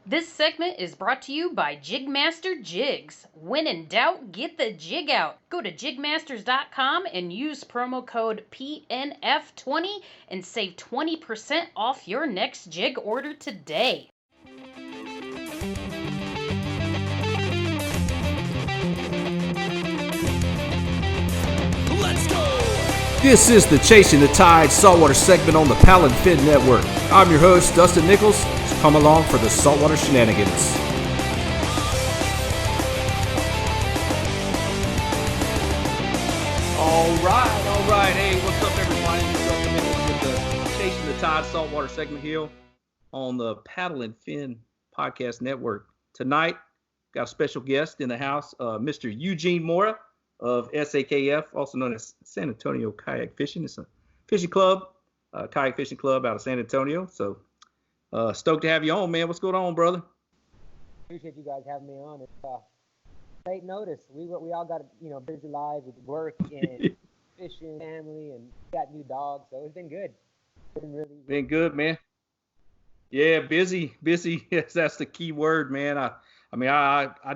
This segment is brought to you by JigMasters Jigs. When in doubt, get the jig out. Go to JigMasters.com and use promo code PNF20 and save 20% off your next jig order today. Let's go! This is the Chasing the Tide Saltwater segment on the Paddle and Fin Network. I'm your host, Dustin Nichols. So come along for the saltwater shenanigans. All right. Hey, what's up, everybody? Welcome in with the Chasing the Tide Saltwater segment here on the Paddle and Fin Podcast Network. Tonight, got a special guest in the house, Mr. Eugene Mora of SAKF, also known as San Antonio Kayak Fishing. It's a fishing club, kayak fishing club out of San Antonio. So stoked to have you on, man. What's going on, brother? Appreciate you guys having me on. It's late notice. We all got busy lives with work and fishing, family, and got new dogs. So it's been good. Been good, man. Yeah, busy. Yes, that's the key word, man. I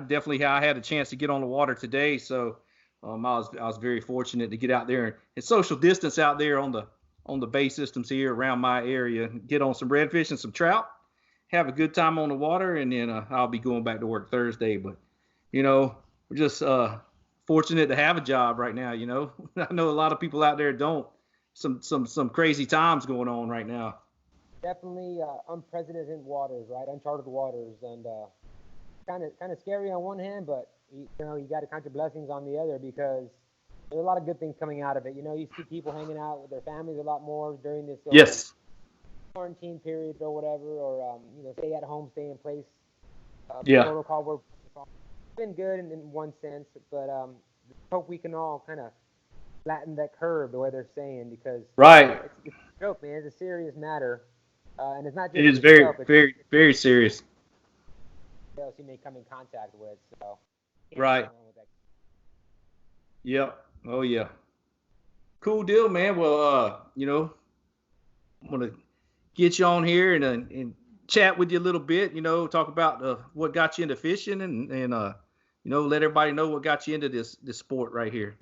definitely had a chance to get on the water today, so. I was very fortunate to get out there and social distance out there on the bay systems here around my area, get on some redfish and some trout, have a good time on the water, and then I'll be going back to work Thursday. But we're just fortunate to have a job right now. I know a lot of people out there don't. Some crazy times going on right now. Definitely unprecedented waters, right? Uncharted waters, and kind of scary on one hand, but you got to count your blessings on the other, because there's a lot of good things coming out of it. You see people hanging out with their families a lot more during this quarantine period or whatever, or stay at home, stay in place. Protocol work. It's been good in one sense, but hope we can all kind of flatten that curve the way they're saying, because it's a joke, man. It's a serious matter, and it's not just it is very serious. Else you may come in contact with, so. Right. Yep. Oh yeah. Cool deal, man. Well, I'm gonna get you on here and chat with you a little bit. Talk about what got you into fishing and let everybody know what got you into this sport right here.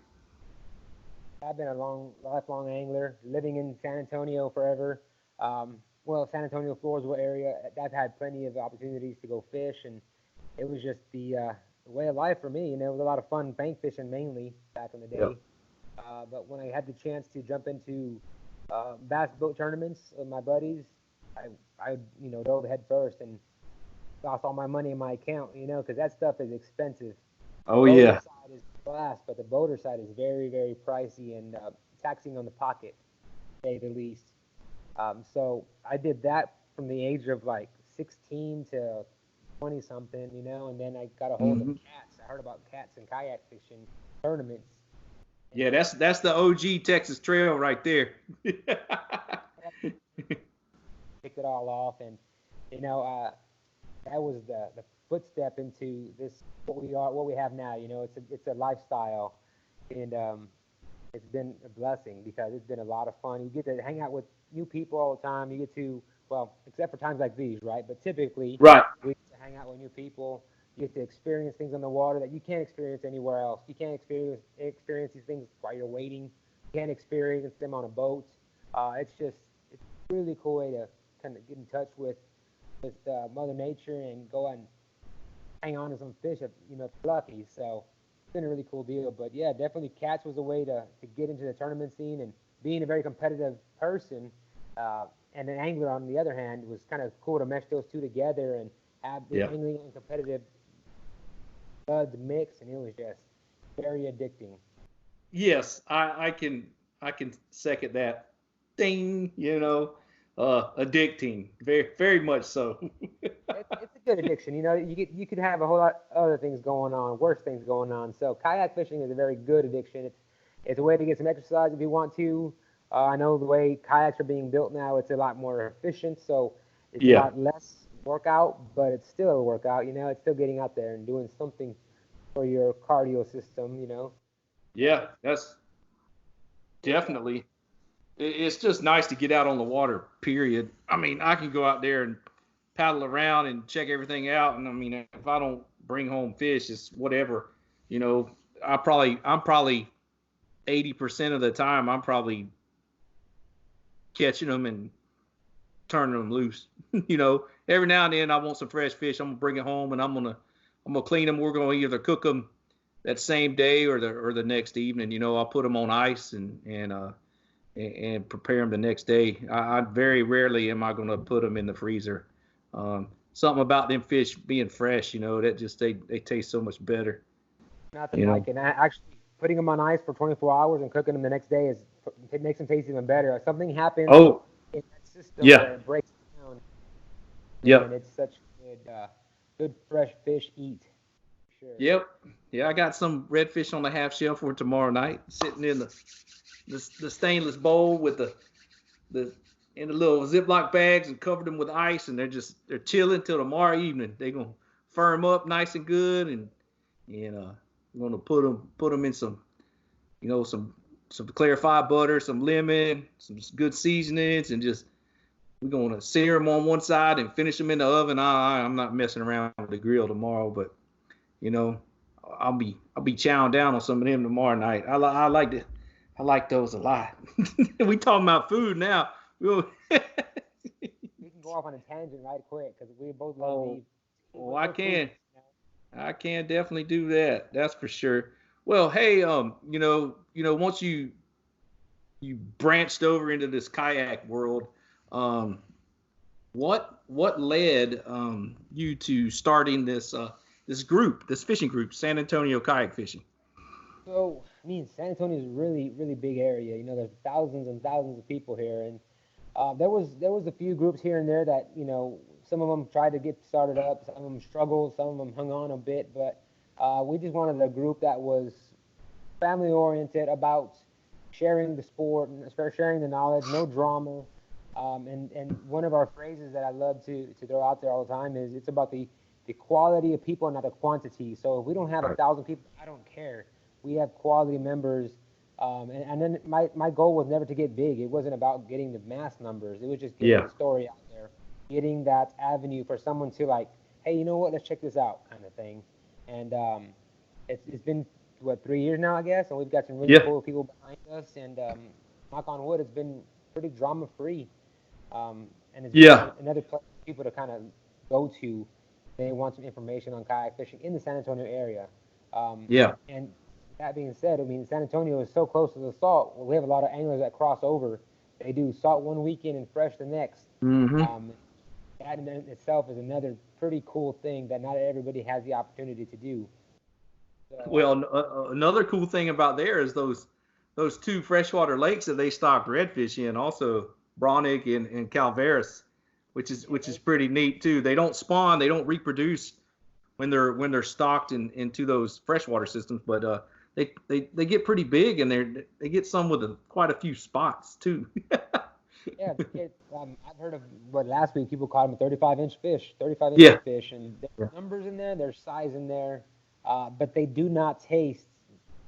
I've been a lifelong angler, living in San Antonio forever. San Antonio, Floresville area. I've had plenty of opportunities to go fish, and it was just the way of life for me. It was a lot of fun bank fishing mainly back in the day. Yep. But when I had the chance to jump into bass boat tournaments with my buddies, I dove head first and lost all my money in my account, because that stuff is expensive. Oh, the yeah. Side is blast, but the boater side is very, very pricey and taxing on the pocket, to say the least. So I did that from the age of like 16 to 20 something, and then I got a hold of cats. I heard about cats and kayak fishing tournaments. Yeah, that's the OG Texas Trail right there. Picked it all off, and that was the footstep into this what we have now. It's a lifestyle, and it's been a blessing, because it's been a lot of fun. You get to hang out with new people all the time. You get to, except for times like these, right? But typically, we get to hang out with new people. You get to experience things on the water that you can't experience anywhere else. You can't experience these things while you're waiting. You can't experience them on a boat. It's a really cool way to kind of get in touch with Mother Nature and go and hang on to some fish if you're lucky. So it's been a really cool deal. But yeah, definitely cats was a way to get into the tournament scene, and being a very competitive person and an angler on the other hand, was kind of cool to mesh those two together and have the angling and competitive buds mix, and it was just very addicting. Yes, I can second that. Ding, addicting, very, very much so. It's a good addiction. You could have a whole lot of other things going on, worse things going on. So kayak fishing is a very good addiction. It's a way to get some exercise if you want to. I know the way kayaks are being built now, it's a lot more efficient, so it's a lot less workout, but it's still a workout. It's still getting out there and doing something for your cardio system. Yeah, that's definitely. It's just nice to get out on the water, period. I mean, I can go out there and paddle around and check everything out. And I mean, if I don't bring home fish, it's whatever. You know, I'm probably 80% of the time I'm probably catching them and turning them loose. You know, every now and then I want some fresh fish. I'm gonna bring it home and I'm gonna clean them. We're gonna either cook them that same day or the next evening. You know, I'll put them on ice and prepare them the next day. I very rarely am I gonna put them in the freezer. Something about them fish being fresh, you know, that just they taste so much better. Nothing like it. Actually, putting them on ice for 24 hours and cooking them the next day it makes them taste even better. Something happens in that system where it breaks down. Yeah. And it's such good fresh fish eat. Sure. Yep. Yeah, I got some redfish on the half shell for tomorrow night, sitting in the stainless bowl with in the little Ziploc bags and covered them with ice, and they're chilling till tomorrow evening. They're gonna firm up nice and good, and I'm gonna put them in some, you know, some clarified butter, some lemon, some good seasonings, and we're gonna sear them on one side and finish them in the oven. I'm not messing around with the grill tomorrow, but you know, I'll be chowing down on some of them tomorrow night. I like those a lot. We talking about food now. We can go off on a tangent right quick because we both love beef. Oh, I can. I can definitely do that. That's for sure. Well, hey, you know, once you branched over into this kayak world, what led you to starting this fishing group, San Antonio Kayak Fishing? So, I mean, San Antonio is a really, really big area. You know, there's thousands and thousands of people here, and there was a few groups here and there that, you know, some of them tried to get started up, some of them struggled, some of them hung on a bit, but we just wanted a group that was family oriented, about sharing the sport and sharing the knowledge, no drama. And one of our phrases that I love to throw out there all the time is it's about the quality of people, not the quantity. So if we don't have 1,000 people, I don't care. We have quality members. And then my goal was never to get big. It wasn't about getting the mass numbers. It was just getting the story out there, getting that avenue for someone to like, hey, you know what? Let's check this out, kind of thing. And it's been 3 years now, I guess, and we've got some really cool people behind us. And knock on wood, it's been pretty drama free. And it's been another place for people to kind of go to. They want some information on kayak fishing in the San Antonio area. And that being said, I mean, San Antonio is so close to the salt. We have a lot of anglers that cross over. They do salt one weekend and fresh the next. Mm-hmm. That in itself is another pretty cool thing that not everybody has the opportunity to do. So, well, another cool thing about there is those two freshwater lakes that they stocked redfish in, also Bronick and Calveras, which is pretty neat too. They don't spawn, they don't reproduce when they're stocked into those freshwater systems, but they get pretty big, and they get some with quite a few spots too. I've heard of last week people caught them 35-inch fish, 35-inch fish, and there's numbers in there, there's size in there, but they do not taste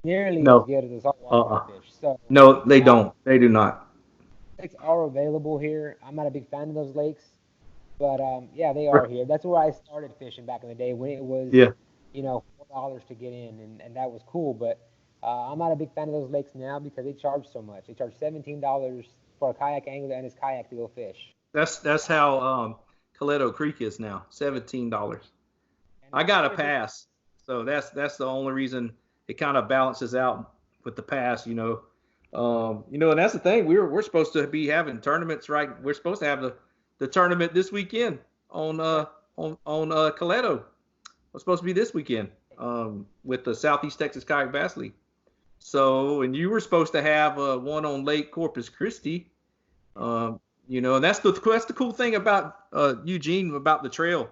nearly as good as the saltwater fish. So no, they don't. They do not. Lakes are available here. I'm not a big fan of those lakes, but they are here. That's where I started fishing back in the day when it was $4 to get in, and that was cool. But I'm not a big fan of those lakes now because they charge so much. They charge $17 for a kayak angler and his kayak to go fish. That's how Coleto Creek is now, $17. I got a pass, so that's the only reason it kind of balances out with the pass, and that's the thing. We're supposed to be having tournaments, right? We're supposed to have the tournament this weekend on Coleto. It's supposed to be this weekend with the Southeast Texas Kayak Bass League. So, and you were supposed to have one on Lake Corpus Christi, and that's the cool thing about Eugene, about the trail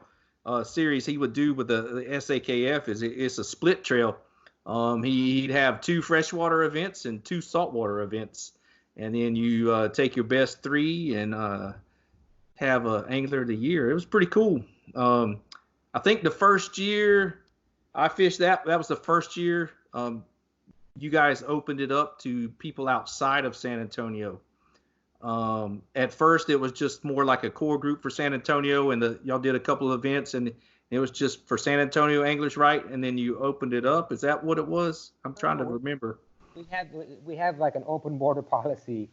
series he would do with the SAKF is it's a split trail. He'd have 2 freshwater events and 2 saltwater events, and then you take your best 3 and have a angler of the year. It was pretty cool. I think the first year I fished that was the first year you guys opened it up to people outside of San Antonio. At first, it was just more like a core group for San Antonio, and y'all did a couple of events, and it was just for San Antonio anglers, right? And then you opened it up. Is that what it was? I'm trying to remember. We have like an open border policy.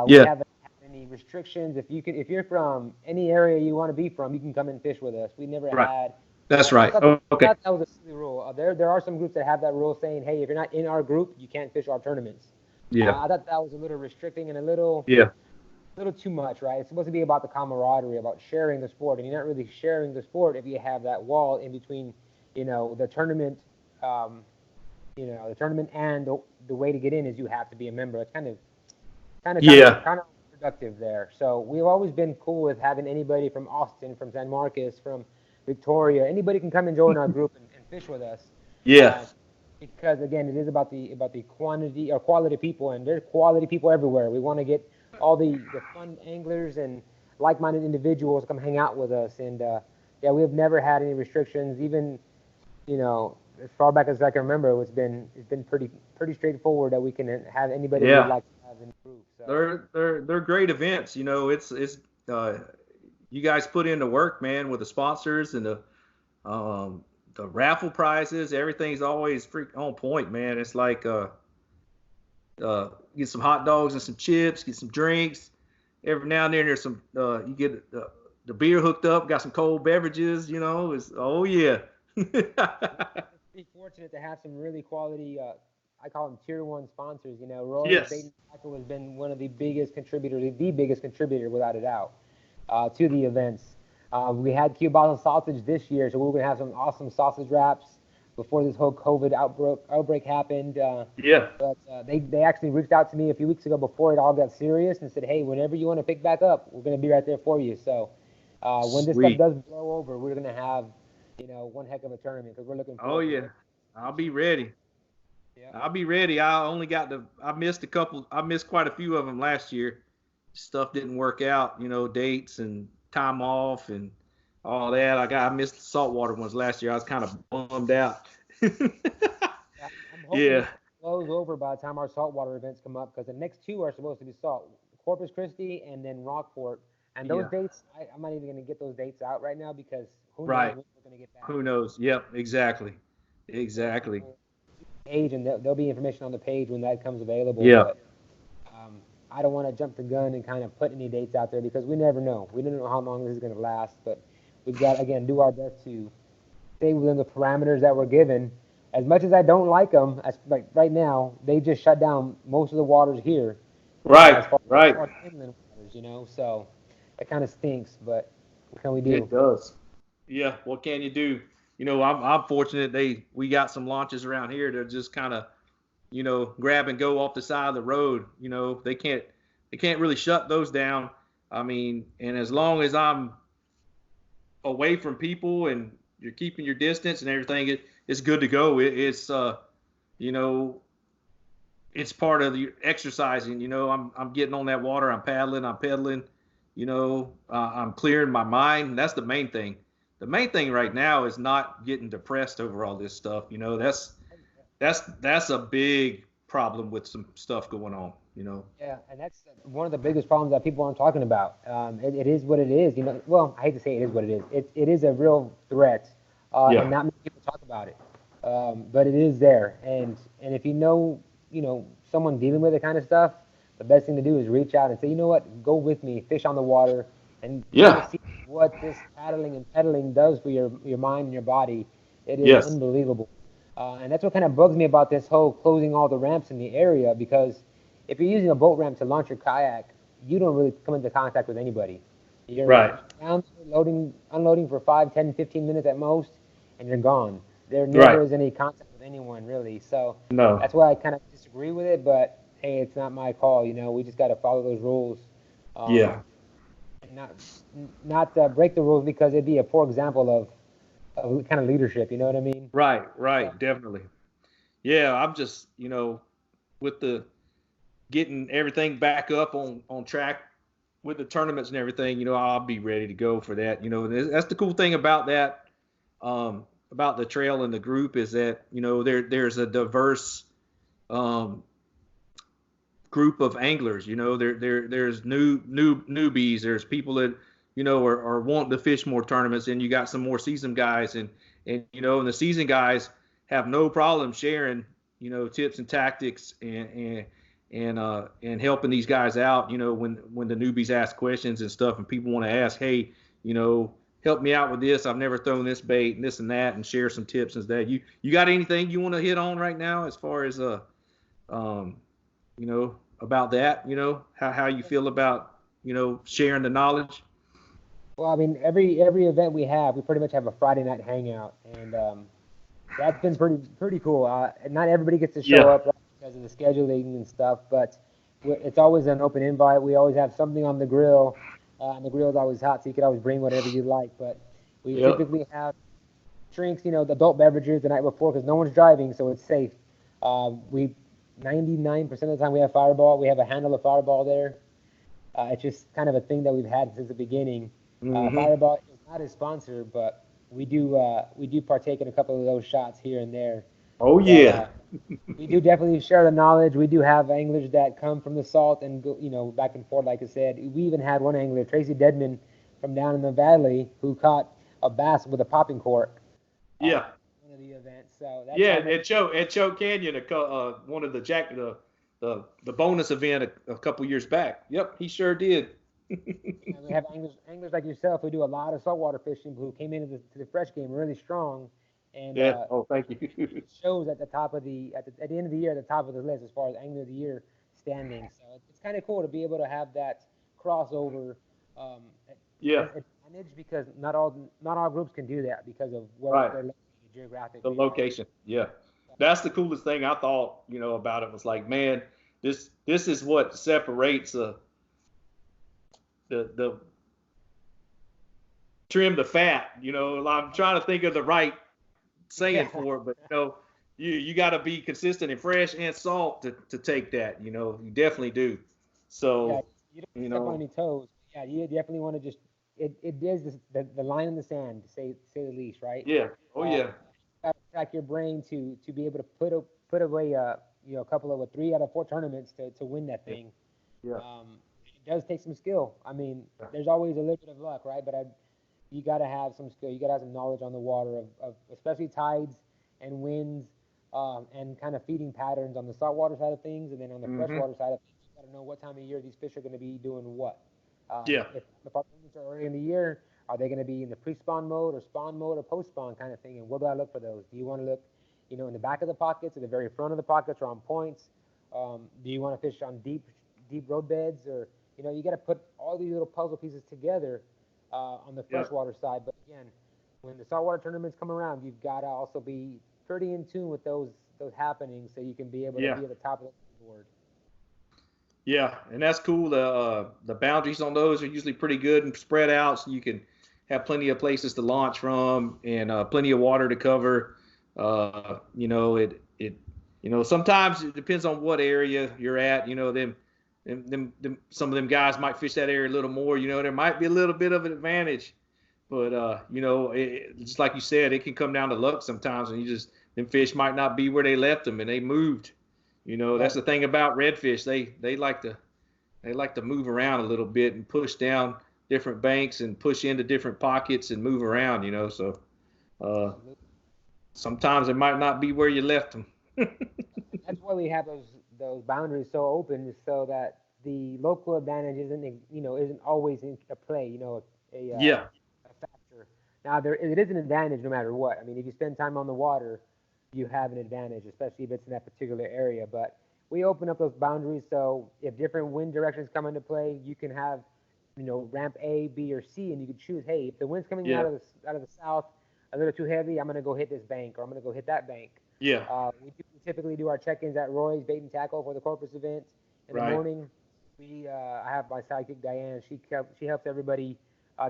We Yeah, haven't had any restrictions. If you're from any area you want to be from, you can come and fish with us. We never right. had. That's I right. thought, Oh, I okay. thought that was a silly rule. There are some groups that have that rule saying, hey, if you're not in our group, you can't fish our tournaments. Yeah. I thought that was a little restricting and a Yeah. little too much, right? It's supposed to be about the camaraderie, about sharing the sport, and you're not really sharing the sport if you have that wall in between, the tournament, the tournament and the way to get in is you have to be a member. It's Yeah. kind of productive there. So we've always been cool with having anybody from Austin, from San Marcos, from Victoria, anybody can come and join our group and fish with us. Yeah. Because again, it is about the quantity or quality people, and there's quality people everywhere. We want to get all the fun anglers and like-minded individuals come hang out with us. And yeah, we have never had any restrictions. Even as far back as I can remember, it's been pretty straightforward that we can have anybody we'd like to have in the group. So. They're great events. It's you guys put in the work, man, with the sponsors and the raffle prizes. Everything's always freak on point, man. It's like get some hot dogs and some chips, get some drinks. Every now and then there's some you get the beer hooked up, got some cold beverages. It's oh yeah. Be fortunate to have some really quality, I call them tier one sponsors. Royal Yes. Bait and Tackle has been one of the biggest contributors, the biggest contributor without a doubt, to the events. We had Kielbasa sausage this year, so we were going to have some awesome sausage wraps before this whole COVID outbreak happened. Yeah. But they actually reached out to me a few weeks ago before it all got serious and said, hey, whenever you want to pick back up, we're going to be right there for you. So when this stuff does blow over, we're going to have one heck of a tournament because we're looking forward. Oh yeah, I'll be ready. Yeah. I'll be ready. I missed quite a few of them last year. Stuff didn't work out, dates and time off and all that. I missed the saltwater ones last year. I was kind of bummed out. Yeah, I'm hoping Yeah. it blows over by the time our saltwater events come up because the next two are supposed to be Corpus Christi and then Rockport. And those dates, I'm not even going to get those dates out right now because who knows when we're going to get back. Who knows? Yep, exactly. Page, and there'll be information on the page when that comes available. Yeah. But, I don't want to jump the gun and kind of put any dates out there because we never know. We don't know how long this is going to last, but we've got to, again, do our best to stay within the parameters that we're given. As much as I don't like them, like right now, they just shut down most of the waters here. Right. As far as inland waters, so it kind of stinks, but what can we do? It does. Yeah, what can you do? I'm fortunate we got some launches around here that just kind of, grab and go off the side of the road. They can't really shut those down. I mean, and as long as I'm away from people and you're keeping your distance and everything, it's good to go. It's part of the exercising. I'm getting on that water. I'm pedaling. I'm clearing my mind. That's the main thing. The main thing right now is not getting depressed over all this stuff. That's a big problem with some stuff going on. Yeah, and that's one of the biggest problems that people aren't talking about. It is what it is. Well, I hate to say it is what it is. It is a real threat, and not many people talk about it. But it is there, and if someone dealing with the kind of stuff, the best thing to do is reach out and say, you know what, go with me, fish on the water, and see what this paddling and pedaling does for your mind and your body. It is unbelievable. And that's what kind of bugs me about this whole closing all the ramps in the area, because if you're using a boat ramp to launch your kayak, you don't really come into contact with anybody. You're down loading, unloading for 5, 10, 15 minutes at most, and you're gone. There never is any contact with anyone, really. So that's why I kind of disagree with it, but hey, it's not my call. We just got to follow those rules. Not break the rules, because it'd be a poor example of kind of leadership. You know what I mean? Right, definitely. Yeah, I'm just, with the getting everything back up on track with the tournaments and everything, I'll be ready to go for that. That's the cool thing about that, about the trail and the group, is that, there's a diverse group of anglers. You know, there's newbies. There's people that, you know, are wanting to fish more tournaments, and you got some more seasoned guys, and you know, and the seasoned guys have no problem sharing, you know, tips and tactics and helping these guys out. You know, when the newbies ask questions and stuff, and people want to ask, hey, you know, help me out with this. I've never thrown this bait and this and that, and share some tips and that. You got anything you want to hit on right now as far as you know, about that? You know, how you feel about, you know, sharing the knowledge? Well, I mean, every event we pretty much have a Friday night hangout, and that's been pretty cool. Not everybody gets to show up because of the scheduling and stuff, but it's always an open invite. We always have something on the grill, and the grill is always hot, so you can always bring whatever you like. But we typically have drinks, you know, the adult beverages the night before because no one's driving, so it's safe. We 99% of the time we have Fireball. We have a handle of Fireball there. It's just kind of a thing that we've had since the beginning. Fireball is not a sponsor, but we do partake in a couple of those shots here and there. Oh yeah. We do definitely share the knowledge. We do have anglers that come from the Salt and go, you know, back and forth. Like I said, we even had one angler, Tracy Deadman, from down in the valley, who caught a bass with a popping cork. Yeah. One of the events. So that's at Choke Canyon, one of the bonus event a couple years back. Yep, he sure did. We have anglers like yourself who do a lot of saltwater fishing who came into the fresh game really strong, and thank you. it shows at the top of at the end of the year at the top of the list as far as angler of the year standing. So it's kind of cool to be able to have that crossover advantage because not all groups can do that because of where they're located geographically. The location, yeah. That's the coolest thing I thought, you know, about it was like, man, this is what separates the trim the fat, you know. I'm trying to think of the right saying for it, but you know, you got to be consistent and fresh and salt to take that, you know. You definitely do. So you don't step on any toes. Yeah, you definitely want to just it is the line in the sand, to say the least, right? Yeah. Oh yeah. You got to track your brain to be able to put away you know, a couple of 3 out of 4 tournaments to win that thing. Yeah. It does take some skill. I mean, there's always a little bit of luck, right? But you got to have some skill. You got to have some knowledge on the water of especially tides and winds, and kind of feeding patterns on the saltwater side of things, and then on the freshwater side of things, you got to know what time of year these fish are going to be doing what. If our tournaments are early in the year, are they going to be in the pre-spawn mode or spawn mode or post-spawn kind of thing? And where do I look for those? Do you want to look, you know, in the back of the pockets or the very front of the pockets or on points? Do you want to fish on deep road beds, or, you know, you got to put all these little puzzle pieces together on the freshwater side. But again, when the saltwater tournaments come around, you've got to also be pretty in tune with those happenings so you can be able to be at the top of the board. Yeah, and that's cool. The boundaries on those are usually pretty good and spread out, so you can have plenty of places to launch from and plenty of water to cover. You know, you know, sometimes it depends on what area you're at. You know, some of them guys might fish that area a little more. You know, there might be a little bit of an advantage, but you know, just like you said, it can come down to luck sometimes, and them fish might not be where they left them, and they moved. You know, that's the thing about redfish. They like to move around a little bit and push down different banks and push into different pockets and move around. You know, so sometimes it might not be where you left them. That's why we have those boundaries so open, so that the local advantage isn't always in a play. You know, a factor. Now it is an advantage no matter what. I mean, if you spend time on the water, you have an advantage, especially if it's in that particular area. But we open up those boundaries, so if different wind directions come into play, you can have, you know, ramp A, B, or C, and you can choose, hey, if the wind's coming out of the south a little too heavy, I'm going to go hit this bank, or I'm going to go hit that bank. Yeah. We typically do our check-ins at Roy's Bait and Tackle for the Corpus event in the morning. I have my sidekick Diane. She helps everybody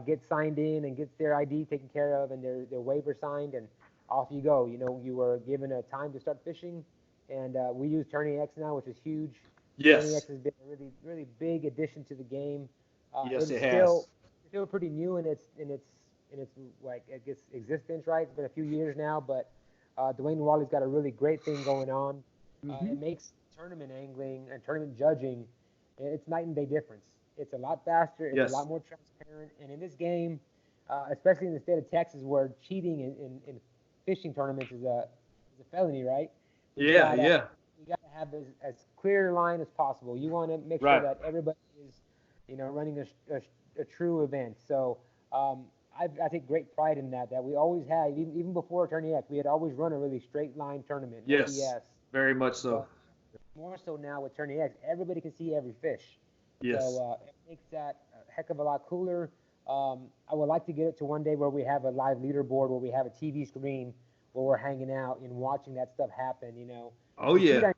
get signed in and gets their ID taken care of and their waiver signed, and off you go. You know, you were given a time to start fishing, and we use Tourney X now, which is huge. Yes. Tourney X has been a really, really big addition to the game. Yes, it has. It's still pretty new in its like, I guess, existence, right? It's been a few years now, but Dwayne Wally's got a really great thing going on. It makes tournament angling and tournament judging, it's night and day difference. It's a lot faster. It's Yes. a lot more transparent. And in this game, especially in the state of Texas, where cheating in fishing tournaments is a felony, right? We Yeah, gotta, yeah. we got to have as clear a line as possible. You want to make sure Right. that everybody is, running a true event. So I take great pride in that we always had, even before Tourney X, we had always run a really straight line tournament. No Yes. BS. Very much so. But more so now with Tourney X, everybody can see every fish. Yes. So it makes that a heck of a lot cooler. I would like to get it to one day where we have a live leaderboard, where we have a TV screen, where we're hanging out and watching that stuff happen. Oh, You see it yeah.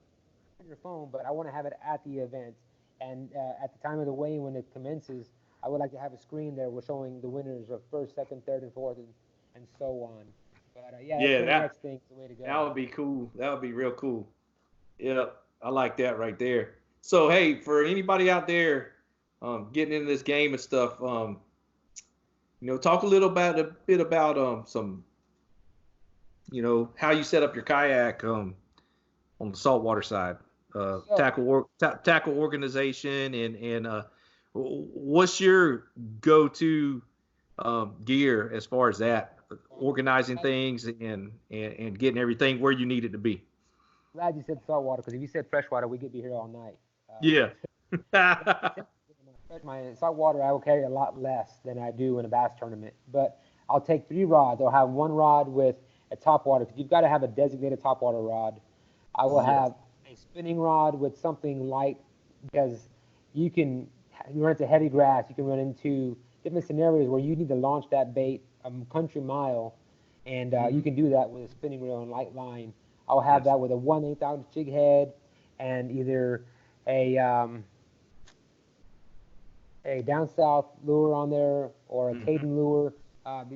on your phone, but I want to have it at the event. And at the time of the weigh-in, when it commences, I would like to have a screen there with showing the winners of first, second, third, and fourth, and so on. But Yeah, that's the next thing, the way to go. That would be cool. That would be real cool. Yep. I like that right there. So, hey, for anybody out there getting into this game and stuff, talk a bit about some, how you set up your kayak on the saltwater side, tackle organization, and what's your go-to gear as far as that, organizing things and getting everything where you need it to be. Glad you said saltwater, because if you said freshwater, we could be here all night. Yeah. My saltwater, I will carry a lot less than I do in a bass tournament. But I'll take 3 rods. I'll have 1 rod with a topwater, because you've got to have a designated topwater rod. I will have a spinning rod with something light, because you run into heavy grass. You can run into different scenarios where you need to launch that bait a country mile, and you can do that with a spinning reel and light line. I'll have that with a 1/8 ounce jig head and either a down south lure on there or a Caden lure.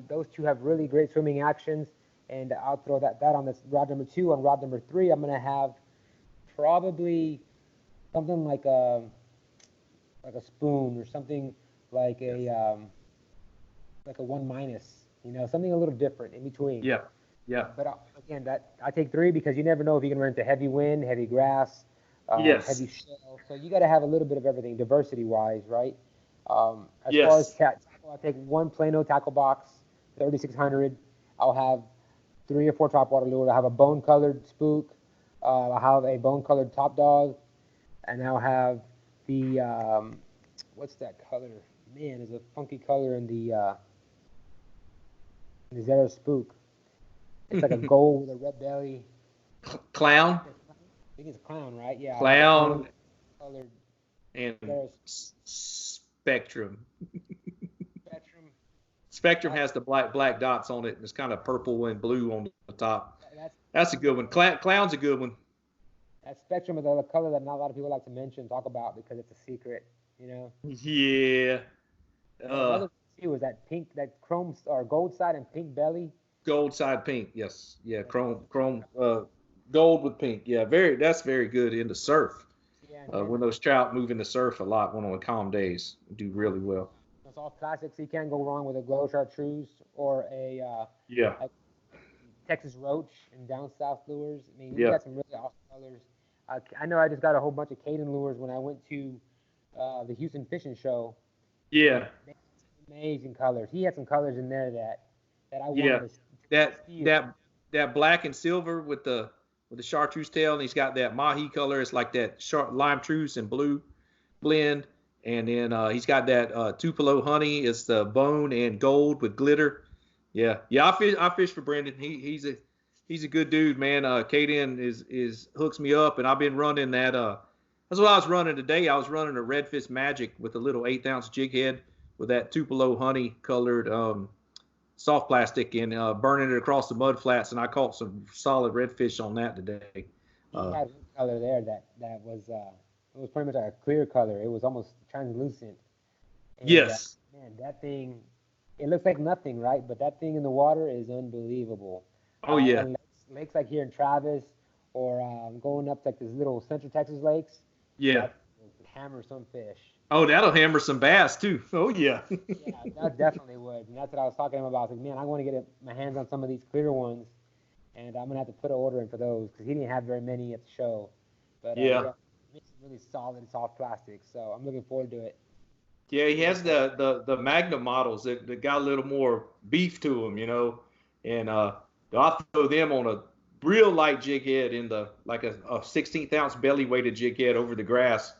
Those two have really great swimming actions, and I'll throw that on this rod number 2. On rod number 3, I'm gonna have probably something like a spoon, or something like a 1-, something a little different in between. Yeah. Yeah. But again, I take 3 because you never know if you can run into heavy wind, heavy grass, heavy shell. So you got to have a little bit of everything, diversity-wise, right? As far as tackle, I take 1 Plano tackle box, 3600. I'll have 3 or 4 topwater lures. I'll have a bone-colored spook. I'll have a bone-colored top dog, and I'll have the what's that color? Man, there's a funky color in the Zero spook. It's like a gold with a red belly. Clown. I think it's clown, right? Yeah. Clown. Colored. And Spectrum. Spectrum. Spectrum has the black dots on it, and it's kind of purple and blue on the top. That's a good one. Clown's a good one. That Spectrum is a color that not a lot of people like to talk about, because it's a secret, Yeah. Another thing was that pink, that chrome or gold side and pink belly. Gold side pink, yes. Yeah, chrome, gold with pink. Yeah, that's very good in the surf. Yeah, when those trout move in the surf a lot, on calm days, do really well. It's all classics. You can't go wrong with a glow chartreuse or a Texas roach and down south lures. I mean, you got some really awesome colors. I know I just got a whole bunch of Caden lures when I went to the Houston Fishing Show. Yeah. Amazing colors. He had some colors in there that I wanted to that black and silver with the chartreuse tail, and he's got that mahi color. It's like that lime truce and blue blend, and then he's got that Tupelo honey. It's the bone and gold with glitter. Yeah. I fish for Brendan. He's a good dude, man. Caden is hooks me up, and I've been running that. That's what I was running today. I was running a Redfish Magic with a little 1/8 ounce jig head with that Tupelo honey colored soft plastic, and burning it across the mud flats, and I caught some solid redfish on that today. He had one color there that was it was pretty much like a clear color. It was almost translucent. And, yes. Man, that thing, it looks like nothing, right? But that thing in the water is unbelievable. Oh yeah. Lakes like here in Travis, or going up like these little Central Texas lakes. Yeah. Hammer some fish. Oh, that'll hammer some bass too. Oh yeah. Yeah, that definitely would. And that's what I was talking about. I was like, man, I want to get my hands on some of these clear ones, and I'm gonna have to put an order in for those, because he didn't have very many at the show. But Yeah. yeah, it's really solid, soft plastic. So I'm looking forward to it. Yeah, he has the Magnum models that got a little more beef to them, and I throw them on a real light jig head in the like a 16th ounce belly weighted jig head over the grass,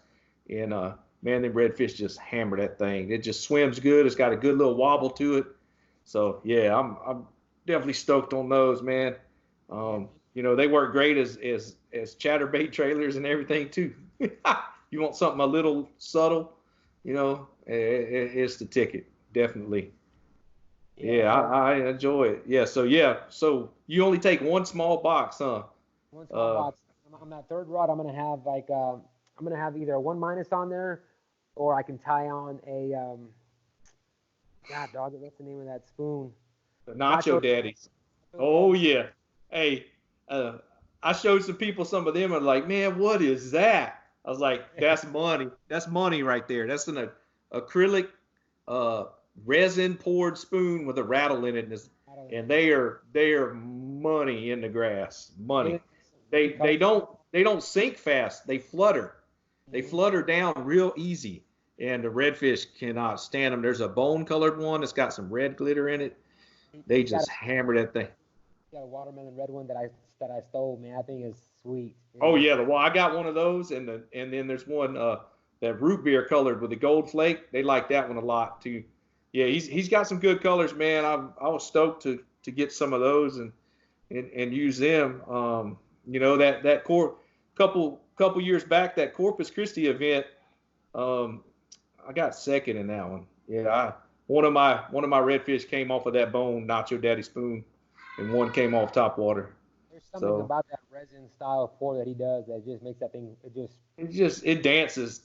and man, them redfish just hammer that thing. It just swims good. It's got a good little wobble to it. So yeah, I'm definitely stoked on those, man. They work great as chatterbait trailers and everything too. You want something a little subtle, it's the ticket, definitely. Yeah, I enjoy it. So you only take one small box, huh? One small box. On that third rod, I'm gonna have either a 1 minus on there, or I can tie on a God dog, what's the name of that spoon? The Nacho Daddies. Oh yeah. Hey, I showed some people some of them and like, man, what is that? I was like, that's money. That's money right there. That's an acrylic resin poured spoon with a rattle in it, and they are money in the grass. Money. They don't sink fast. They flutter. They flutter down real easy, and the redfish cannot stand them. There's a bone colored one that's got some red glitter in it. They just hammer that thing. Got a watermelon red one that I stole, man. I think is sweet. Oh yeah, I got one of those, and then there's one that root beer colored with the gold flake. They like that one a lot too. Yeah, he's got some good colors, man. I was stoked to get some of those and use them. That couple years back, that Corpus Christi event, I got second in that one. Yeah, one of my redfish came off of that bone Nacho Daddy spoon, and one came off top water. There's something about that resin style pour that he does that just makes that thing. It dances.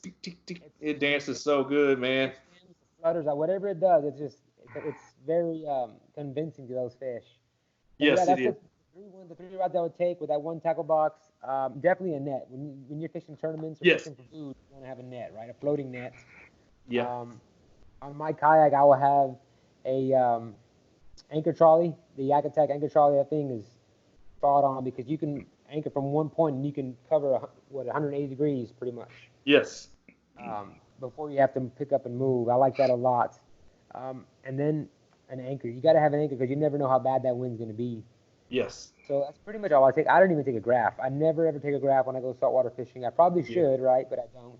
It dances so good, man. Flutters out, whatever it does, it's very convincing to those fish. But yes, yeah, it is. The three rods I would take with that one tackle box. Definitely a net. When you're fishing tournaments or fishing for food, you want to have a net, right? A floating net. Yeah. On my kayak, I will have a anchor trolley. The Yak Attack anchor trolley. That thing is spot on because you can anchor from one point and you can cover 180 degrees pretty much. Yes. Before you have to pick up and move. I like that a lot. And then an anchor. You got to have an anchor because you never know how bad that wind's going to be. Yes. So that's pretty much all I take. I don't even take a graph. I never ever take a graph when I go saltwater fishing. I probably should, right? But I don't.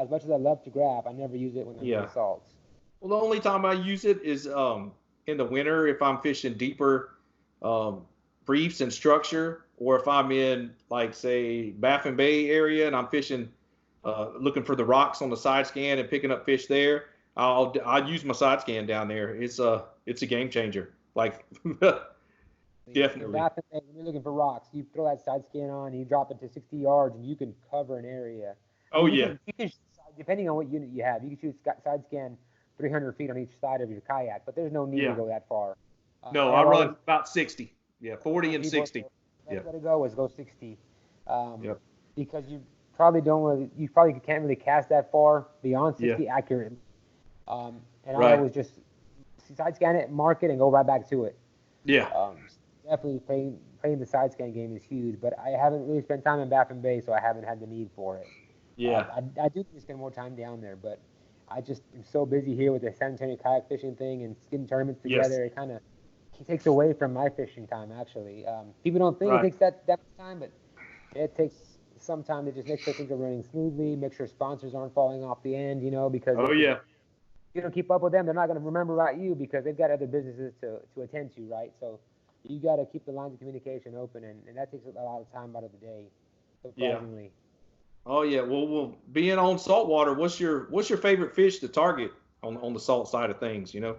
As much as I love to graph, I never use it when I'm doing salts. Well, the only time I use it is in the winter if I'm fishing deeper reefs and structure, or if I'm in like say Baffin Bay area and I'm fishing looking for the rocks on the side scan and picking up fish there. I'll use my side scan down there. It's a game changer. Like definitely. When you're looking for rocks, you throw that side scan on, you drop it to 60 yards, and you can cover an area. You can, depending on what unit you have, you can shoot side scan 300 feet on each side of your kayak, but there's no need to go that far. No, I run about 60. Yeah, 40 and 60. That's what I go 60. Because you probably can't really cast that far beyond 60 accurately. And I always just side scan it, mark it, and go right back to it. Yeah. Definitely playing the side scan game is huge, but I haven't really spent time in Baffin Bay, so I haven't had the need for it. Yeah. I do need to spend more time down there, but I just am so busy here with the San Antonio kayak fishing thing and getting tournaments together. It kind of takes away from my fishing time, actually. People don't think it takes that much time, but it takes some time to just make sure things are running smoothly, make sure sponsors aren't falling off the end, because if you don't keep up with them, they're not going to remember about you because they've got other businesses to attend to, right? So you got to keep the lines of communication open, and that takes a lot of time out of the day, surprisingly. Yeah. Oh yeah. Well, being on saltwater, what's your favorite fish to target on the salt side of things? Man,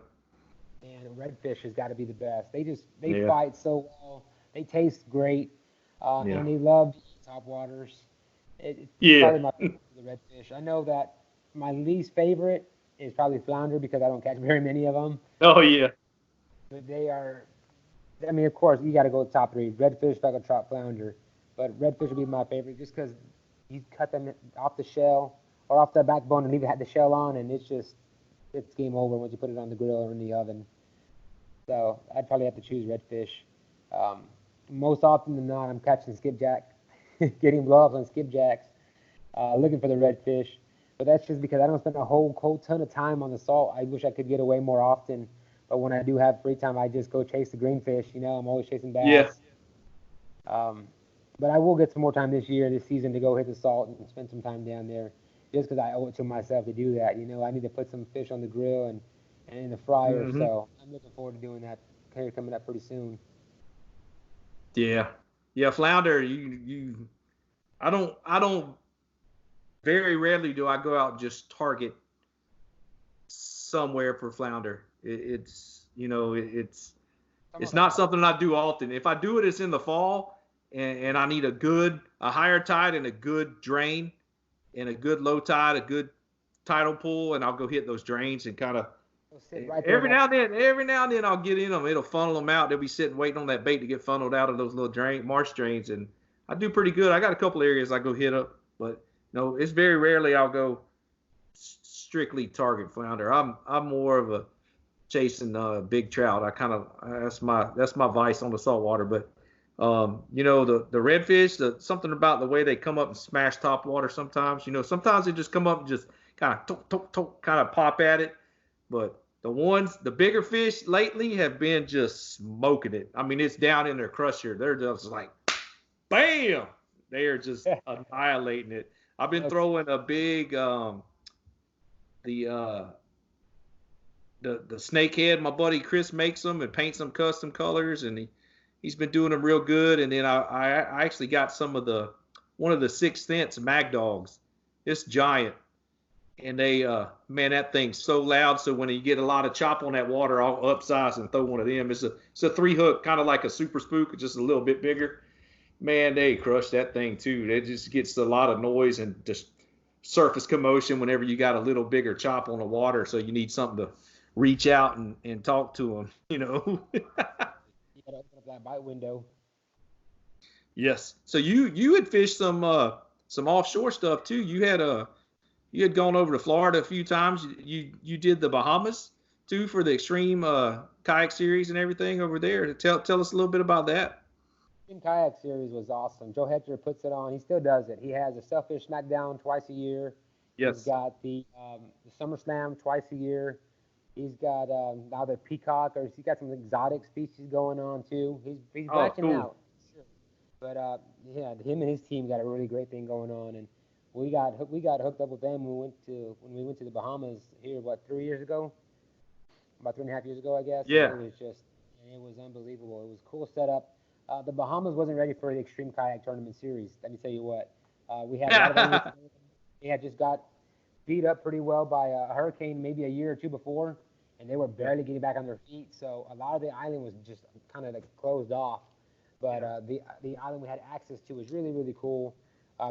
redfish has got to be the best. They fight so well. They taste great, and they love top waters. It's probably my favorite, the redfish. I know that my least favorite is probably flounder because I don't catch very many of them. Oh yeah. But they are. I mean, of course, you got to go top three: redfish, speckled trout, flounder. But redfish would be my favorite just because you cut them off the shell or off the backbone and leave the shell on, and it's game over once you put it on the grill or in the oven. So I'd probably have to choose redfish. Most often than not, I'm catching skipjack. getting bluffs on skipjacks, looking for the redfish. But that's just because I don't spend a whole ton of time on the salt. I wish I could get away more often. But when I do have free time, I just go chase the greenfish. You know, I'm always chasing bass. Yeah. But I will get some more time this season, to go hit the salt and spend some time down there, just because I owe it to myself to do that. You know, I need to put some fish on the grill and in the fryer. Mm-hmm. So I'm looking forward to doing that here coming up pretty soon. Yeah. Yeah, flounder, I don't very rarely do I go out and just target somewhere for flounder. It's not something I do often. If I do it, it's in the fall, and I need a higher tide and a good drain and a good low tide, a good tidal pull, and I'll go hit those drains and kind of every now and then I'll get in them. It'll funnel them out. They'll be sitting waiting on that bait to get funneled out of those little marsh drains, and I do pretty good. I got a couple areas I go hit up, but no, it's very rarely I'll go strictly target flounder. I'm more of a chasing big trout. I kind of that's my vice on the saltwater. But the redfish, something about the way they come up and smash top water sometimes. Sometimes they just come up and just kind of kind of pop at it. But the bigger fish lately have been just smoking it. I mean, it's down in their crusher. They're just like, bam! They are just annihilating it. I've been throwing a big the snakehead. My buddy Chris makes them and paints them custom colors, and he's been doing them real good. And then I actually got one of the 6th Sense mag dogs. It's giant, and they man, that thing's so loud. So when you get a lot of chop on that water, I'll upsize and throw one of them. It's a 3-hook, kind of like a super spook, just a little bit bigger. Man, they crush that thing too. It just gets a lot of noise and just surface commotion whenever you got a little bigger chop on the water. So you need something to reach out and talk to them, You gotta open up that bite window. Yes. So you had fished some offshore stuff too. You had gone over to Florida a few times. You did the Bahamas too for the Extreme Kayak Series and everything over there. Tell us a little bit about that. Kayak Series was awesome. Joe Hector puts it on. He still does it. He has a Selfish Smackdown twice a year. Yes. He's got the Summer Slam twice a year. He's got now the peacock, or he's got some exotic species going on too. He's branching out. Sure. But him and his team got a really great thing going on, and we got hooked up with them when we went to the Bahamas here 3 years ago, about 3.5 years ago, I guess. Yeah. It was unbelievable. It was a cool setup. The Bahamas wasn't ready for the Extreme Kayak Tournament Series. Let me tell you what. We had a lot of they had just got beat up pretty well by a hurricane maybe a year or two before, and they were barely getting back on their feet. So a lot of the island was just kind of closed off. But the island we had access to was really, really cool.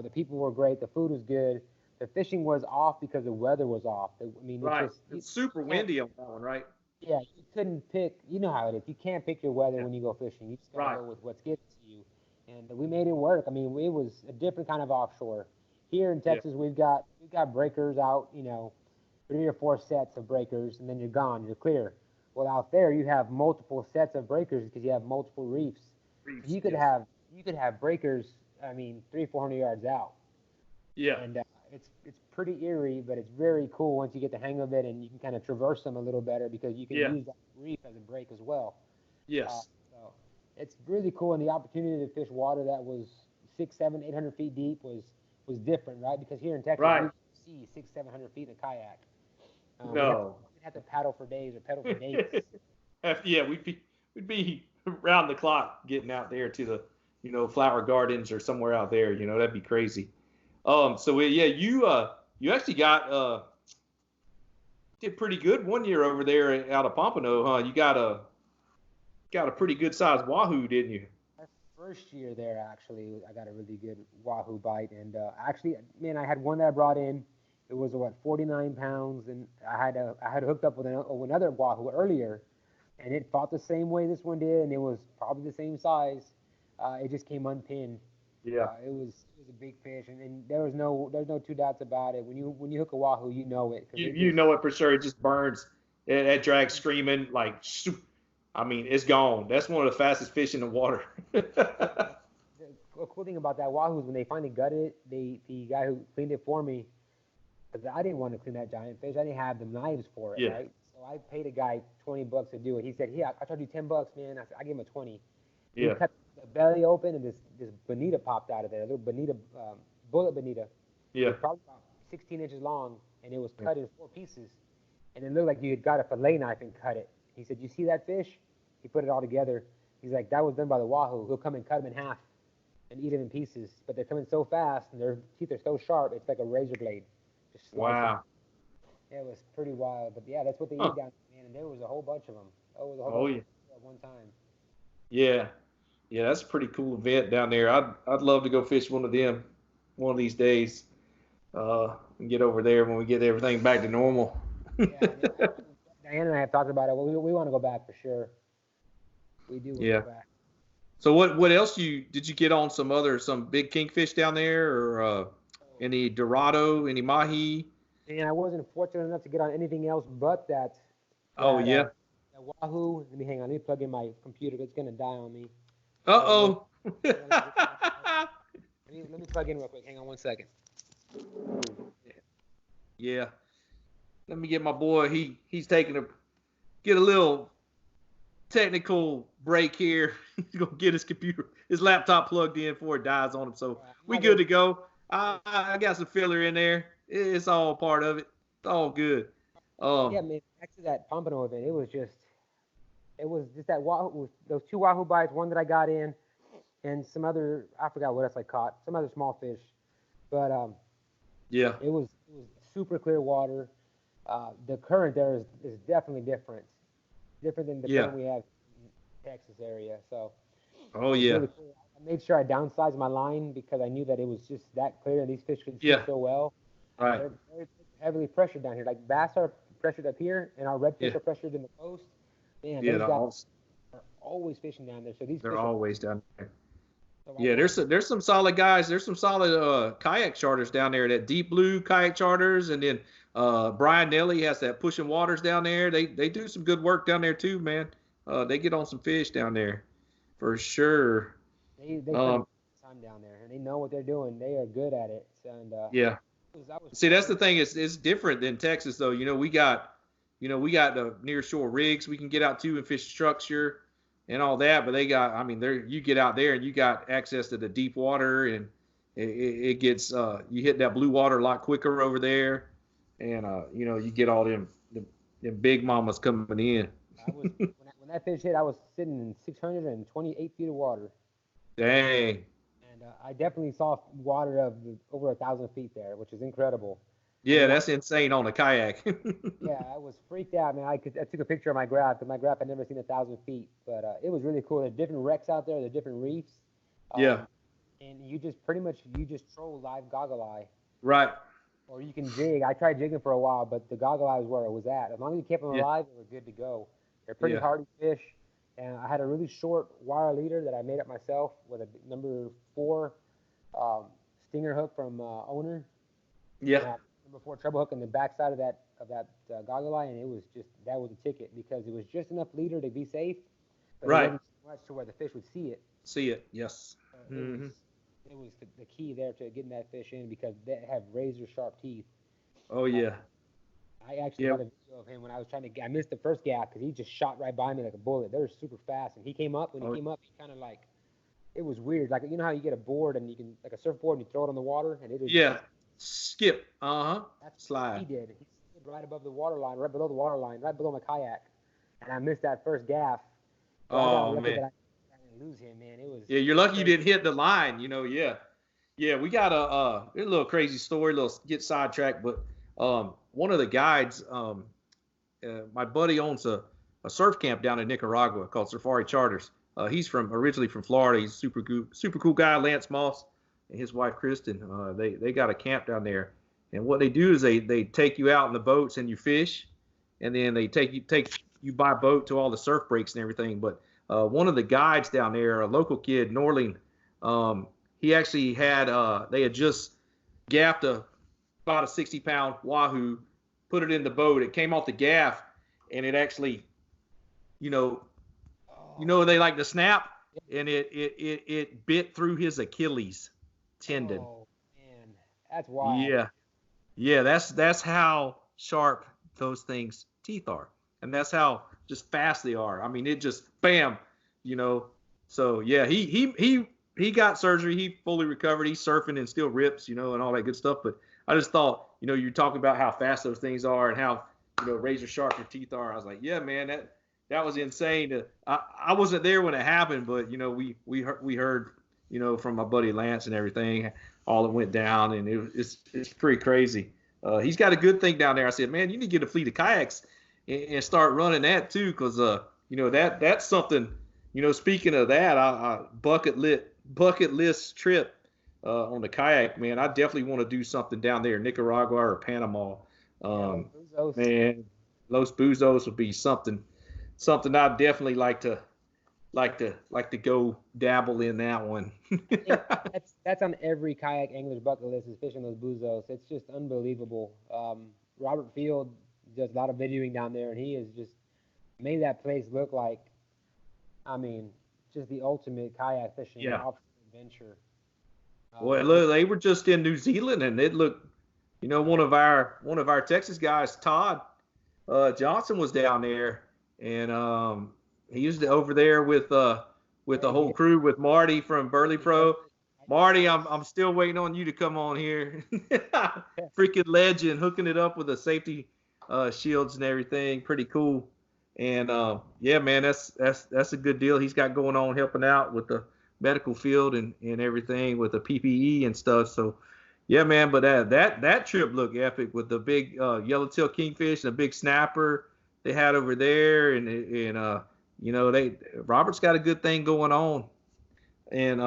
The people were great. The food was good. The fishing was off because the weather was off. Right. It's super windy on that one, right? Yeah, you couldn't pick. You know how it is. You can't pick your weather when you go fishing. You just gotta go with what's given to you. And we made it work. I mean, it was a different kind of offshore. Here in Texas, we've got breakers out. 3 or 4 sets of breakers, and then you're gone. You're clear. Well, out there, you have multiple sets of breakers because you have multiple reefs. You could have breakers. 300-400 yards out. Yeah. And it's pretty eerie, but it's very cool once you get the hang of it, and you can kind of traverse them a little better because you can use that reef as a break as well. Yes. So it's really cool, and the opportunity to fish water that was 600, 700, 800 feet deep was different, right? Because here in Texas, we see 600, 700 feet in a kayak. No. We'd have to paddle for days or pedal for days. Yeah, we'd be round the clock getting out there to the flower gardens or somewhere out there. That'd be crazy. You actually did pretty good one year over there out of Pompano, huh? You got a pretty good sized Wahoo, didn't you? My first year there, actually, I got a really good Wahoo bite, and I had one that I brought in. It was 49 pounds, and I had hooked up with another Wahoo earlier, and it fought the same way this one did, and it was probably the same size. It just came unpinned. Yeah. It was a big fish, and there's no two doubts about it. When you hook a Wahoo, you know it. You know it for sure. It just burns. That drag screaming like, it's gone. That's one of the fastest fish in the water. cool thing about that Wahoo is when they finally gutted it, the guy who cleaned it for me, because I didn't want to clean that giant fish. I didn't have the knives for it, Yeah. right? So I paid a guy $20 to do it. He said, "Yeah, I charge you $10, man." I gave him a 20. He Yeah. cut the belly open, and this bonita popped out of there, a little bonita, bullet bonita. It Yeah. was probably about 16 inches long, and it was cut in 4 pieces. And it looked like you had got a fillet knife and cut it. He said, "You see that fish?" He put it all together. He's like, "That was done by the Wahoo. He'll come and cut them in half and eat them in pieces. But they're coming so fast, and their teeth are so sharp, it's like a razor blade. Just slice them." Wow. It was pretty wild. But yeah, that's what they eat down there, man. And there was a whole bunch of them. There was a whole bunch at one time. Yeah. Yeah, that's a pretty cool event down there. I'd love to go fish one of them one of these days. And get over there when we get everything back to normal. Yeah, Diane and I have talked about it. We want to go back for sure. We do want to go back. So what else did you get on some big kingfish down there, or any Dorado, any mahi? And I wasn't fortunate enough to get on anything else but that. That Wahoo. Let me plug in my computer. It's gonna die on me. Uh-oh. Let me plug in real quick. Hang on 1 second. Yeah. Let me get my boy. He's taking get a little technical break here. He's gonna get his laptop plugged in before it dies on him. So we good to go. I got some filler in there. It's all part of it. It's all good. Yeah, man. Back to that Pompano event. It was just that Wahoo. Those 2 Wahoo bites. One that I got in, and some other. I forgot what else I caught. Some other small fish, but yeah. It was super clear water. The current there is definitely different than the current we have in Texas area. So. Oh yeah. Really cool. I made sure I downsized my line because I knew that it was just that clear and these fish could swim so well. Right. They're very heavily pressured down here. Like bass are pressured up here, and our redfish are pressured in the coast. Man, those guys are always fishing down there. So they're always down there. Yeah, there's some solid guys. There's some solid kayak charters down there. That Deep Blue kayak charters, and then Brian Nelly has that Pushing Waters down there. They do some good work down there too, man. They get on some fish down there, for sure. They spend time down there, and they know what they're doing. They are good at it. And see, that's the thing. It's different than Texas, though. We got the nearshore rigs we can get out to and fish structure and all that, but they got, you get out there and you got access to the deep water, and it gets, you hit that blue water a lot quicker over there, and you get all them big mamas coming in. When that fish hit, I was sitting in 628 feet of water. Dang. And I definitely saw water of over 1,000 feet there, which is incredible. Yeah, that's insane on a kayak. Yeah, I was freaked out, man. I took a picture of my graph, because my graph had never seen 1,000 feet. But it was really cool. There's different wrecks out there. There's different reefs. Yeah. And you just troll live goggle eye. Right. Or you can jig. I tried jigging for a while, but the goggle eye was where it was at. As long as you kept them alive, they were good to go. They're pretty hardy fish. And I had a really short wire leader that I made up myself with a number 4 stinger hook from Owner. Yeah. Number 4 treble hook on the backside of that goggle eye, and that was a ticket because it was just enough leader to be safe, but it wasn't too much to where the fish would see it. Yes. It was the key there to getting that fish in because they have razor sharp teeth. Oh yeah. I actually got a video of him when I was I missed the first gap because he just shot right by me like a bullet. They were super fast, and he came up. When he came up, he kind of it was weird. Like, you know how you get a board and you can, like a surfboard, and you throw it on the water, and it is skip. That's slide. What he did. He slid right above the water line, right below the water line, right below my kayak, and I missed that first gaff. Oh man. I didn't lose him, man. It was. Yeah, you're lucky you didn't hit the line. Yeah, we got a little crazy story, get sidetracked, but one of the guides, my buddy owns a surf camp down in Nicaragua called Safari Charters. He's originally from Florida. He's a super cool guy, Lance Moss, and his wife Kristen. They got a camp down there, and what they do is they take you out in the boats and you fish, and then they take you by boat to all the surf breaks and everything. But one of the guides down there, a local kid, Norling, he actually they had just gaffed about a 60-pound Wahoo, put it in the boat. It came off the gaff, and it actually, they like to snap. and it bit through his Achilles tendon. Oh man, that's wild. Yeah, yeah, that's how sharp those things teeth are, and that's how just fast they are. I mean, it just bam, you know. So yeah, he got surgery. He fully recovered. He's surfing and still rips, you know, and all that good stuff. But I just thought, you know, you're talking about how fast those things are and how, you know, razor sharp your teeth are. I was like, yeah, man, that was insane. I wasn't there when it happened, but you know, we heard, you know, from my buddy Lance and everything, all that went down, and it's pretty crazy. He's got a good thing down there. I said, man, you need to get a fleet of kayaks and start running that too, because you know, that's something. You know, speaking of that, I bucket list trip on the kayak, man. I definitely want to do something down there, Nicaragua or Panama. Man, Los Buzos would be something I'd definitely like to go dabble in that one. That's on every kayak angler's bucket list, is fishing those Buzos. It's just unbelievable. Robert Field does a lot of videoing down there, and he has just made that place look like, I mean, just the ultimate kayak fishing adventure. Well, look, they were just in New Zealand, and it looked, you know, one of our Texas guys, Todd Johnson, was down there, and he was over there with the whole crew with Marty from Burley Pro. Marty, I'm still waiting on you to come on here. Freaking legend, hooking it up with the safety shields and everything. Pretty cool. And yeah, man, that's a good deal he's got going on, helping out with the medical field and everything with the PPE and stuff. So yeah, man, but that trip looked epic with the big yellowtail kingfish and a big snapper they had over there, and you know, Robert's got a good thing going on, and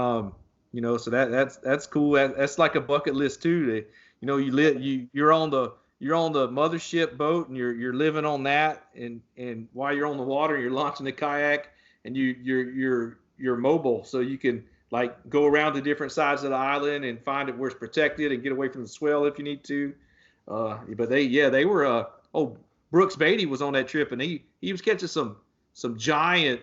you know, so that's cool. That's like a bucket list too. You know, you're on the mothership boat, and you're living on that, and while you're on the water, you're launching the kayak, and you're mobile, so you can like go around to different sides of the island and find it where it's protected and get away from the swell if you need to. But they were Brooks Beatty was on that trip, and he was catching some giant,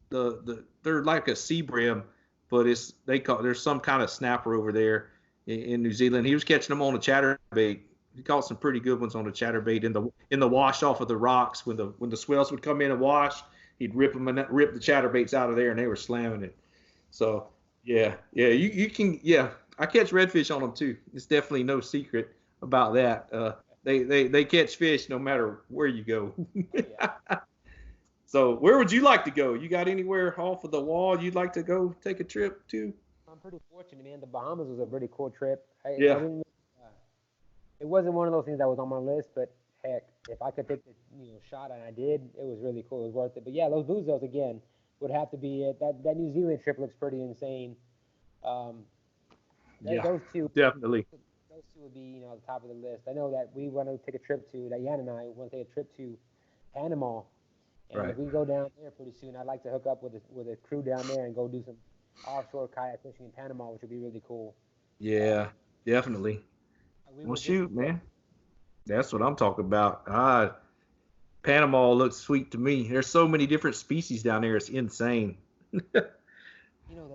they're like a sea brim, but there's some kind of snapper over there in New Zealand. He was catching them on a chatterbait. He caught some pretty good ones on the chatterbait in the wash off of the rocks when the swells would come in and wash. He'd rip the chatterbaits out of there, and they were slamming it. So yeah, you can, yeah. I catch redfish on them too. It's definitely no secret about that. They catch fish no matter where you go. So where would you like to go? You got anywhere off of the wall you'd like to go take a trip to? I'm pretty fortunate, man. The Bahamas was a pretty cool trip. Yeah. It wasn't one of those things that was on my list, but heck, if I could take the shot, and I did, it was really cool. It was worth it. But yeah, those Buzos again would have to be it. That New Zealand trip looks pretty insane. Yeah, those two definitely. Those two would be at the top of the list. I know that we want to take a trip to that. Yan and I want to take a trip to Panama, and Right. if we go down there pretty soon, I'd like to hook up with a crew down there and go do some offshore kayak fishing in Panama, which would be really cool. Yeah, definitely. Well, shoot, man. That's what I'm talking about. Panama looks sweet to me. There's so many different species down there. It's insane. That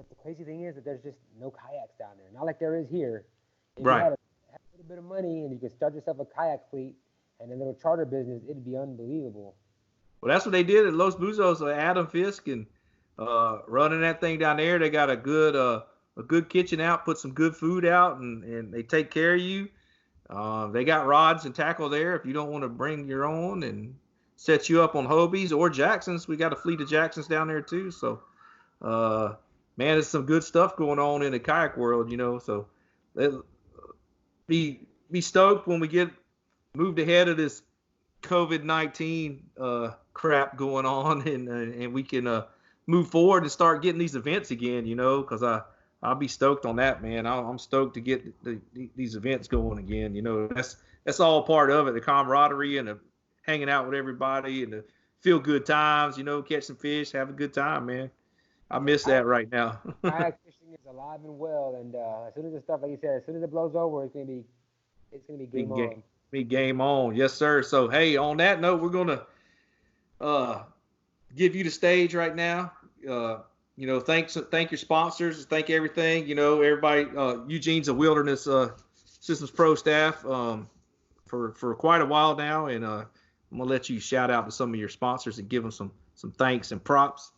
the crazy thing is that there's just no kayaks down there. Not like there is here. If Right. you had a little bit of money and you could start yourself a kayak fleet and a little charter business, it'd be unbelievable. Well, that's what they did at Los Buzos. Adam Fisk and running that thing down there. They got a good kitchen out, put some good food out, and they take care of you. They got rods and tackle there if you don't want to bring your own, and set you up on Hobies or Jacksons. We got a fleet of Jacksons down there too. So, man, there's some good stuff going on in the kayak world, So, be stoked when we get moved ahead of this COVID-19 crap going on, and we can move forward and start getting these events again, because I'll be stoked on that, man. I'm stoked to get these events going again. That's all part of it, the camaraderie and the hanging out with everybody and the feel good times, catch some fish, have a good time, man. I miss that right now. Kayak fishing is alive and well, and as soon as the stuff, like you said, as soon as it blows over, it's gonna be game on. Be game on, yes, sir. So, hey, on that note, we're gonna give you the stage right now. thank your sponsors, thank everything. Everybody. Eugene's a Wilderness Systems Pro staff for quite a while now, and I'm gonna let you shout out to some of your sponsors and give them some thanks and props.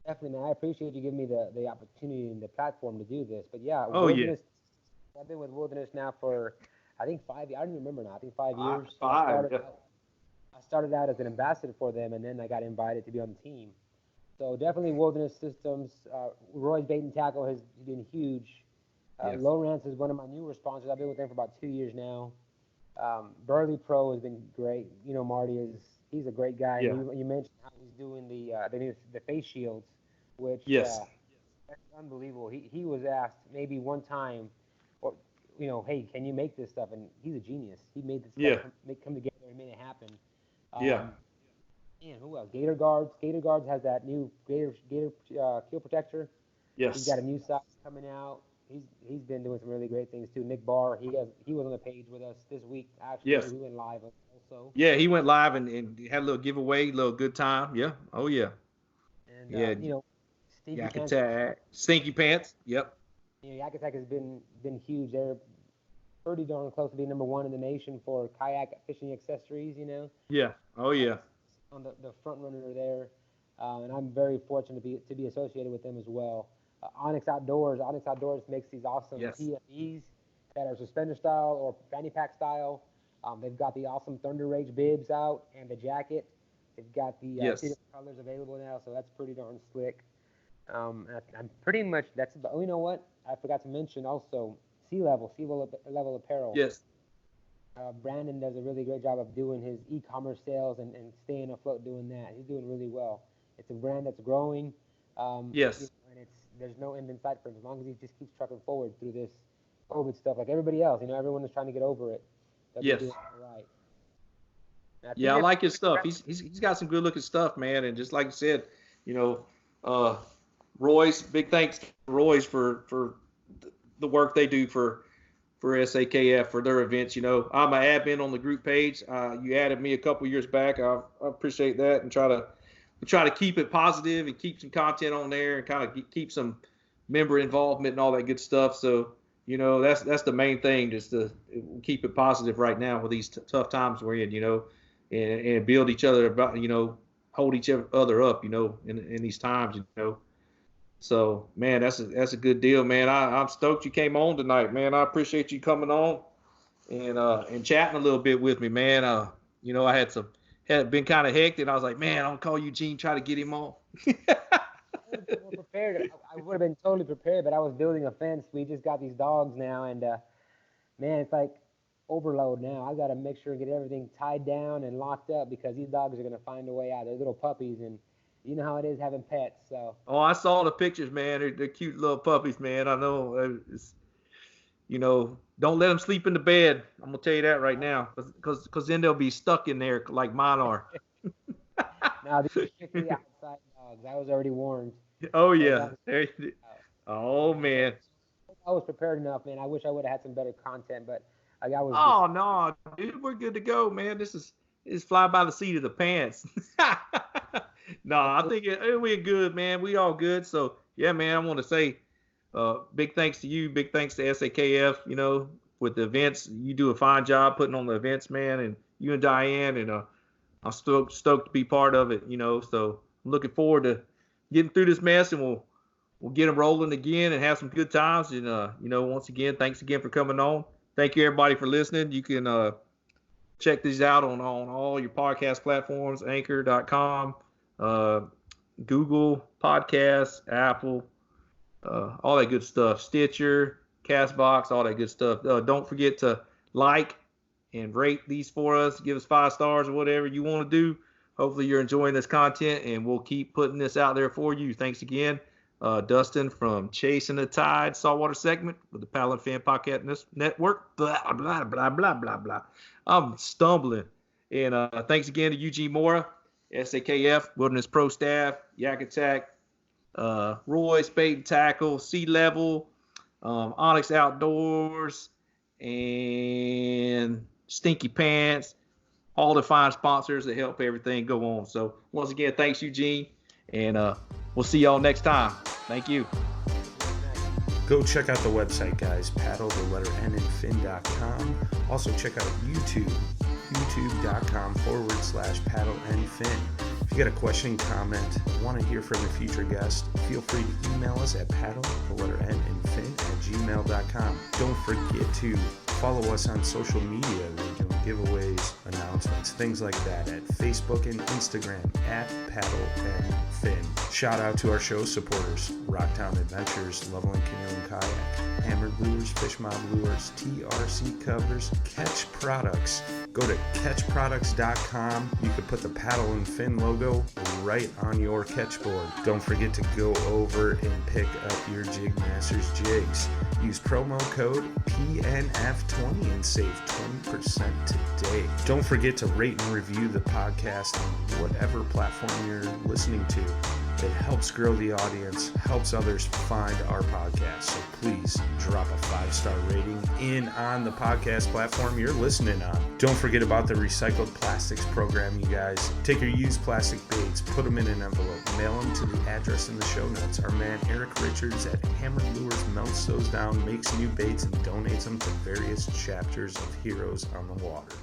Definitely, man. I appreciate you giving me the opportunity and the platform to do this. But yeah, Oh yeah. I've been with Wilderness now for I think 5 years. I don't even remember now. I think 5 years. Five. I started out as an ambassador for them, and then I got invited to be on the team. So definitely Wilderness Systems. Roy's Bait and Tackle has been huge. Yes. Lowrance is one of my newer sponsors. I've been with them for about 2 years now. Burley Pro has been great. Marty he's a great guy. Yeah. You mentioned how he's doing the face shields, which Yes. that's unbelievable. He was asked maybe one time, or hey, can you make this stuff? And he's a genius. He made this stuff come together and made it happen. Yeah. And who else? Gator Guards. Gator Guards has that new Gator keel protector. Yes. He's got a new size coming out. He's been doing some really great things too. Nick Barr, he was on the page with us this week. Actually, Yes. He went live also. Yeah, he went live and had a little giveaway, a little good time. Yeah. Oh yeah. And Yeah. Stinky Pants. Stinky Pants. Yep. Yak Attack has been huge. They're pretty darn close to being #1 in the nation for kayak fishing accessories. Yeah. Oh yeah. On the front runner there, and I'm very fortunate to be associated with them as well. Onix Outdoors. Onix Outdoors makes these awesome PFEs that are suspender style or fanny pack style. They've got the awesome Thunder Rage bibs out and the jacket. They've got the 2 different colors available now, so that's pretty darn slick. I'm pretty much that's about. Oh, you know what? I forgot to mention also Sea Level Apparel. Yes. Brandon does a really great job of doing his e-commerce sales and staying afloat doing that. He's doing really well. It's a brand that's growing. Yes. And there's no end in sight for him as long as he just keeps trucking forward through this COVID stuff like everybody else. Everyone is trying to get over it. Yes. Right. Yeah, I like his stuff. He's got some good looking stuff, man. And just like you said, Roy's, big thanks to Roy's for the work they do for SAKF for their events. I'm an admin on the group page. You added me a couple years back. I appreciate that, and try to keep it positive and keep some content on there and kind of keep some member involvement and all that good stuff. So that's the main thing, just to keep it positive right now with these tough times we're in. And build each other about, hold each other up, in these times, So, man, that's a good deal, man. I'm stoked you came on tonight, man. I appreciate you coming on and chatting a little bit with me, man. I had been kind of hectic. I was like, man, I'll call Eugene, try to get him on. I was prepared. I would have been totally prepared, but I was building a fence. We just got these dogs now, and man, it's like overload now. I got to make sure to get everything tied down and locked up because these dogs are going to find a way out. They're little puppies, and you know how it is having pets. So. Oh, I saw the pictures, man. They're cute little puppies, man. I know. Don't let them sleep in the bed. I'm gonna tell you that right now, because then they'll be stuck in there like mine are. Now these are strictly outside dogs. I was already warned. Oh yeah. Oh man. I was prepared enough, man. I wish I would have had some better content, but I was. Oh no, dude, we're good to go, man. This is fly by the seat of the pants. No, I think we're good, man. We all good. So yeah, man. I want to say big thanks to you. Big thanks to SAKF. With the events, you do a fine job putting on the events, man. And you and Diane, and I'm stoked to be part of it. So I'm looking forward to getting through this mess, and we'll get them rolling again and have some good times. And once again, thanks again for coming on. Thank you everybody for listening. You can check these out on all your podcast platforms, Anchor.com, Google Podcasts, Apple, all that good stuff, Stitcher, Castbox, all that good stuff. Don't forget to like and rate these for us. Give us 5 stars or whatever you want to do. Hopefully you're enjoying this content, and we'll keep putting this out there for you. Thanks again. Dustin from Chasing the Tide Saltwater segment with the Paddle and Fin Podcast Network. Blah, blah, blah, blah, blah, blah. I'm stumbling. And thanks again to Eugene Mora, SAKF, Wilderness Pro staff, Yak Attack, Roy's Bait and Tackle, Sea Level, Onix Outdoors, and Stinky Pants, all the fine sponsors that help everything go on. So once again, thanks, Eugene. And we'll see y'all next time. Thank you. Go check out the website, guys. Paddle, the letter N and fin.com. Also check out YouTube, youtube.com/paddle and fin. If you got a question, comment, want to hear from a future guest, feel free to email us at paddle, the letter N and fin@gmail.com. Don't forget to follow us on social media. We're doing giveaways, announcements, things like that at Facebook and Instagram at Paddle and Fin. Shout out to our show supporters: Rocktown Adventures, Loveland Canoe and Kayak, Hammered Lures, Fish Mob Lures, TRC Covers, Ketch Products. Go to ketchproducts.com. You can put the Paddle and Fin logo right on your catch board. Don't forget to go over and pick up your JigMasters Jigs. Use promo code PNF20 and save 20% today. Don't forget to rate and review the podcast on whatever platform you're listening to. It helps grow the audience, helps others find our podcast. So please drop a 5-star rating in on the podcast platform you're listening on. Don't forget about the recycled plastics program, you guys. Take your used plastic baits, put them in an envelope, mail them to the address in the show notes. Our man Eric Richards at Hammered Lures melts those down, makes new baits, and donates them to various chapters of Heroes on the Water.